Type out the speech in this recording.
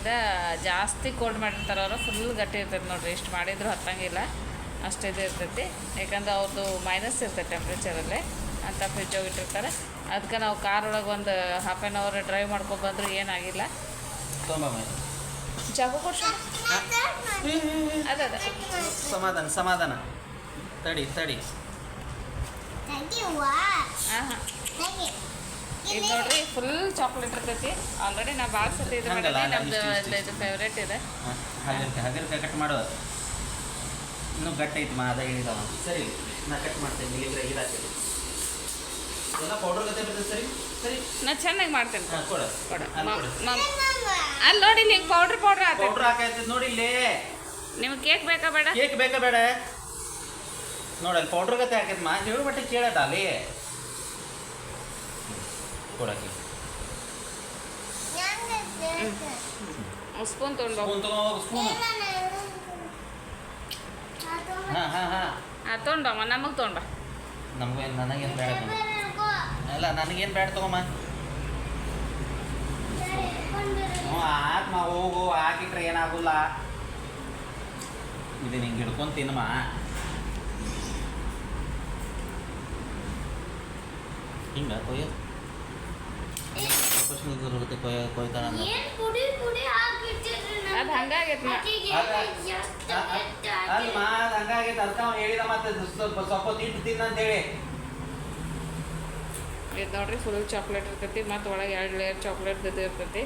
ಇದು ಜಾಸ್ತಿ ಕೋಲ್ಡ್ ಮಾಡಿರ್ತಾರೆ ಅವರು, ಫುಲ್ ಗಟ್ಟಿ ಇರ್ತೈತೆ ನೋಡಿರಿ. ಇಷ್ಟು ಮಾಡಿದ್ರು ಹತ್ತಂಗಿಲ್ಲ, ಅಷ್ಟು ಇದು ಇರ್ತೈತಿ. ಯಾಕಂದ್ರೆ ಅವ್ರದ್ದು ಮೈನಸ್ ಇರ್ತೈತೆ ಟೆಂಪ್ರೇಚರಲ್ಲೇ ಅಂತ ಫ್ರಿಜ್ಜಾಗಿ ಇಟ್ಟಿರ್ತಾರೆ. ಅದಕ್ಕೆ ನಾವು ಕಾರ್ ಒಳಗೆ ಒಂದು ಹಾಫ್ ಆ್ಯನ್ ಅವರ್ ಡ್ರೈವ್ ಮಾಡ್ಕೊಂಡು ಬಂದರೂ ಏನಾಗಿಲ್ಲ. ಚಾಕು ಕೊಡ್ಸು. ಅದ ಸಮಾಧಾನ ಸಮಾಧಾನ, ತಡಿ ತಡಿ. ಹಾಂ ಹಾಂ, ಇದು ನೋಡ್ರಿ ಫುಲ್ ಚಾಕ್ಲೇಟ್ ಇರ್ತೈತಿ. ಆಲ್ರೆಡಿ ನಾ ಭಾಳ ಸತಿ ಇದು ಮಾಡಿದ್ದೆ, ನಮ್ದು ಇದು ಫೇವ್ರೇಟ್ ಇದೆ. ಹಾಗಲ್ಕಾಯಿ ಕಟ್ ಮಾಡುವ, ಇನ್ನೂ ಗಟ್ಟಿ ಐತಿ ಮಾ, ಅದ ಹೇಳಿದವ. ಸರಿ, ನಾ ಕಟ್ ಮಾಡ್ತೇನೆ. ಇಲ್ಲಿದ್ರೆ ಇದಾಗ್ತದೆ ಎಲ್ಲ ಪೌಡರ್ ಗತೆ ಬರ್ತದೆ. ಸರಿ ಸರಿ, ನಾ ಚೆನ್ನಾಗಿ ಮಾಡ್ತೇನೆ. ಕೊಡ ಕೊಡ ಅಲ್ಲಿ ನೋಡಿ, ಇಲ್ಲಿ ಹಿಂಗೆ ಪೌಡ್ರ್ ಪೌಡ್ರ್ ಹಾಕೈತಿ ನೋಡಿ. ಇಲ್ಲಿ ನಿಮ್ಗೆ ಕೇಕ್ ಬೇಕಾ ಬೇಡ? ಕೇಕ್ ಬೇಕಾ ಬೇಡ ನೋಡಿ, ಅಲ್ಲಿ ಪೌಡ್ರ್ ಗತೆ ಹಾಕೈತಿ ಮಾ. ಹೇಳು ಬಟ್ಟೆ ಕೇಳಟ ಅಲ್ಲಿ ಕೊಡಕ್ಕೆ. ಸ್ಪೂನ್ ತೊಗೊಂಡು ಸ್ಪೂನ್ ಹಾಂ ಹಾಂ ಹಾಂ ತೊಗೊಂಡಮ್ಮ, ನಮಗೆ ತೊಗೊಂಡ. ನಮಗೇನು, ನನಗೇನು ಬೇಡ ಅಲ್ಲ, ನನಗೇನು ಬೇಡ ತಗೊಮ್ಮ. ಹ್ಞೂ ಆತ್ಮ, ಹೋಗು, ಹಾಕಿಟ್ರೆ ಏನಾಗೋಲ್ಲ. ಇದು ನಿಂಗೆ ಹಿಡ್ಕೊಂಡು ತಿನ್ನಮ್ಮ. ಹಿಂಗೆ ಕೊಯ್ಯೋದು ಕೊಯ್ತಾನ ಅದು ಹಂಗಾಗೈತಿ. ಅಲ್ಮ, ಅದು ಹಂಗಾಗೈತೆ. ಅದಕ್ಕೆ ಅವ್ನು ಹೇಳಿದ ಮತ್ತೆ ಸ್ವಲ್ಪ ತಿಂದು ತಿನ್ನಂತೇಳಿ. ಇದು ನೋಡ್ರಿ ಫುಲ್ ಚಾಕ್ಲೇಟ್ ಇರ್ತೈತಿ, ಮತ್ತು ಒಳಗೆ 2 ಲೇಯರ್ ಚಾಕ್ಲೇಟ್ ಇರ್ತೈತಿ.